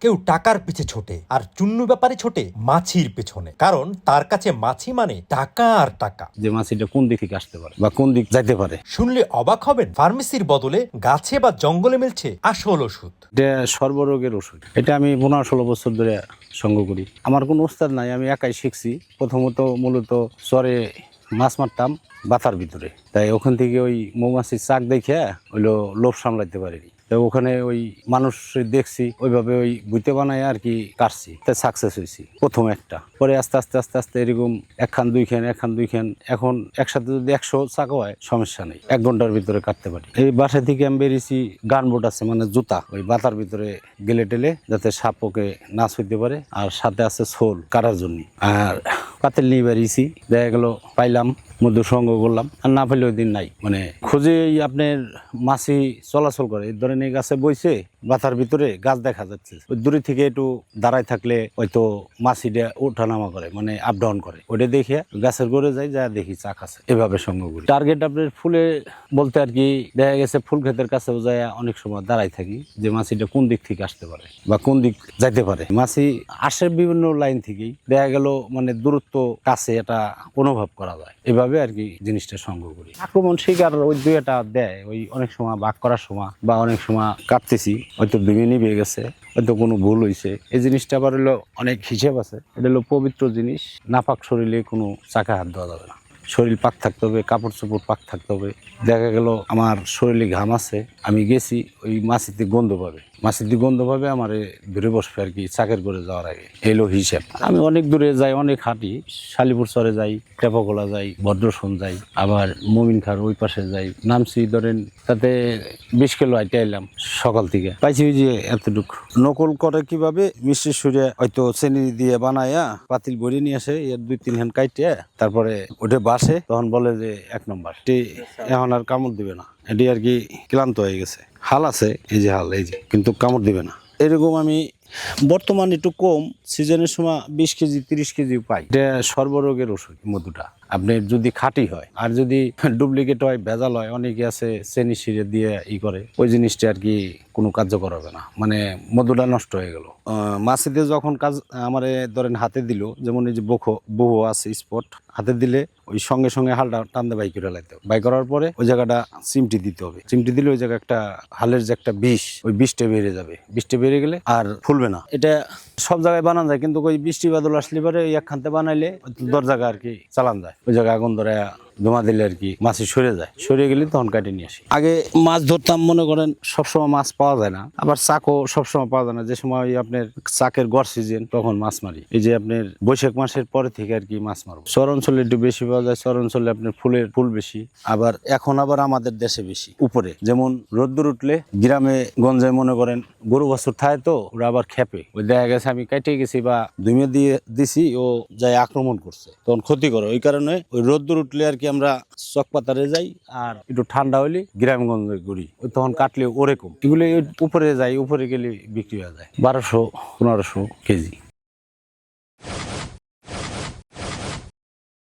কেউ টাকার পিছে ছোটে আর চুন্নু ব্যাপারে ছোটে মাছির পেছনে, কারণ তার কাছে মাছি মানে টাকা আর টাকা। যে মাছিটা কোন দিক থেকে আসতে পারে বা কোন দিক যাইতে পারে শুনলে অবাক হবেন, ফার্মেসির বদলে গাছে বা জঙ্গলে মিলছে আসল ওষুধ। এটা সর্বরোগের ওষুধ। এটা আমি 15-16 বছর ধরে সঙ্গ করি। আমার কোনো ওস্তাদ নাই, আমি একাই শিখছি। প্রথমত মূলত চরে মাছ মারতাম বাতার ভিতরে, তাই ওখান থেকে ওই মৌমাছির চাক দেখে ওইলো লোভ সামলাইতে পারিনি। তো ওখানে ওই মানুষ দেখছি, ওইভাবে ওই বুইতে বানায় আর কি কাটছি, তাই সাকসেস হয়েছি প্রথম একটা। পরে আস্তে আস্তে আস্তে আস্তে এরকম একখান দুইখান এখন একসাথে যদি 100 চাকা হয় সমস্যা নেই, 1 ঘন্টার ভিতরে কাটতে পারি। এই বাসা থেকে আমি বেরিয়েছি, গানবোট আছে মানে জুতা, ওই বাতার ভিতরে গেলে টেলে যাতে সাপ ওকে না ছুঁইতে পারে, আর সাথে আছে সোল কাটার জন্য। আর পাতিল নিয়ে বেরিয়েছি, দেখা গেল পাইলাম, মধ্যে সঙ্গ করলাম, আর না পেলে ওই দিন নাই। মানে খুঁজে আপনার মাছি চলাচল করে, এই ধরেন এই গাছে বইছে বাতার ভিতরে গাছ দেখা যাচ্ছে, ওই দূরে থেকে একটু দাঁড়ায় থাকলে হয়তো মাছিটা ওঠানামা করে, মানে আপ ডাউন করে, ওইটা দেখে গাছের গোড়ে যাই, যা দেখি চাক আছে, এভাবে সঙ্গ করি। টার্গেট আপনার ফুলে বলতে আর কি দেখা গেছে ফুল ক্ষেতের কাছেও যায় অনেক সময় দাঁড়াই থাকি, যে মাছিটা কোন দিক থেকে আসতে পারে বা কোন দিক যাইতে পারে। মাছি আসে বিভিন্ন লাইন থেকেই, দেখা গেল মানে দূরত্ব কাছে এটা অনুভব করা যায়, এভাবে আর কি জিনিসটা সংগ্রহ করি। আক্রমণ শিকার ওই 2-একটা দেয়, ওই অনেক সময় বাঘ করার সময় বা অনেক সময় কাটতেছি হয়তো ভেঙে নিবে গেছে, হয়তো কোনো ভুল হয়েছে। এই জিনিসটা আবার হলো অনেক হিসেব আছে, এটা হলো পবিত্র জিনিস, নাপাক শরীরে কোনো চাকা হাত দেওয়া যাবে না, শরীর পাক থাকতে হবে, কাপড় চোপড় পাক থাকতে হবে। দেখা গেল আমার শরীরে ঘাম আছে, আমি গেছি, ওই মাছিতে গন্ধ পাবে আমার ধরে বসবে আর কি চাকের করে যাওয়ার আগে, এলো হিসেব। আমি অনেক দূরে যাই, অনেক হাঁটি, শালিপুর চরে যাই, টেপাকোলা যাই, ভদ্রসন যাই, আবার মমিনখার ওই পাশে যাই, নামছি ধরেন তাতে 20 কিলো হাইটে এলাম সকাল থেকে, পাইছি ওই যে এতটুকু। নকল করে কিভাবে, মিষ্টি সুরে হয়তো চিনি দিয়ে বানায়া পাতিল ভরে নিয়ে আসে, এর 2-3 হ্যান্ড কাইটে তারপরে ওটা বাসে, তখন বলে যে 1 নম্বর, এখন আর কামড় দিবে না, এটি আর কি ক্লান্ত হয়ে গেছে। হাল আছে, এই যে হাল, এই যে, কিন্তু কামড় দিবে না। এরকম আমি বর্তমান একটু কম, সিজনের সময় 20 কেজি 30 কেজি পাই। এটা সর্বরোগের ওষুধ মধুটা, আপনি যদি খাঁটি হয়। আর যদি ডুপ্লিকেট হয়, ভেজাল হয়, অনেকে আছে চেনি শিরে দিয়ে করে, ওই জিনিসটা আর কি কোনো কার্যকর হবে না, মানে মধুটা নষ্ট হয়ে গেল। মাছিতে যখন কাজ আমার ধরেন হাতে দিল, যেমন এই যে বহু আছে স্পট, হাতে দিলে ওই সঙ্গে সঙ্গে হালটা টানতে বাই করে লাগতে হবে। বাই করার পরে ওই জায়গাটা চিমটি দিতে হবে, চিমটি দিলে ওই জায়গায় একটা হালের যে একটা বিষ, ওই বিষটা বেরিয়ে যাবে। বিষটা বেরিয়ে গেলে আর ফুলবে না। এটা সব জায়গায় বানানো যায়, কিন্তু ওই বৃষ্টি বাদল আসলে পরে ওই একখানতে বানাইলে দরজাga আর কি চালান যায়, ওই জায়গায় আগুন ধরে ধোঁয়া দিলে আর কি মাছি সরে গেলে তখন কাটে নিয়ে আসি। আগে মাছ ধরতাম, মনে করেন সবসময় মাছ পাওয়া যায় না, আবার চাকও সবসময় পাওয়া যায় না। যে সময় আপনার চাকের গড় সিজন, তখন মাছ মারি। এই যে আপনার বৈশাখ মাসের পরে থেকে আর কি মাছ মারবো। শহর অঞ্চলে একটু বেশি পাওয়া যায়, শহর অঞ্চলে আপনার ফুল বেশি, আবার এখন আবার আমাদের দেশে বেশি উপরে। যেমন রোদ্দুর উঠলে গ্রামে গঞ্জে মনে করেন গরু বাছুর থাকে, তো ওরা আবার খেপে, ওই দেখা গেছে আমি কাটে গেছি বা ধুমে দিয়ে দিছি, ও যাই আক্রমণ করছে, তখন ক্ষতি করে। ওই কারণে ওই রোদ্দুর উঠলে আর কি আমরা চক পাতারে যাই, আর একটু ঠান্ডা হলে গ্রামগঞ্জে ঘুরি, ওই তখন কাটলে ওরকম। এগুলো উপরে যাই, উপরে গেলে বিক্রি হয়ে যায় 1200-1500 কেজি।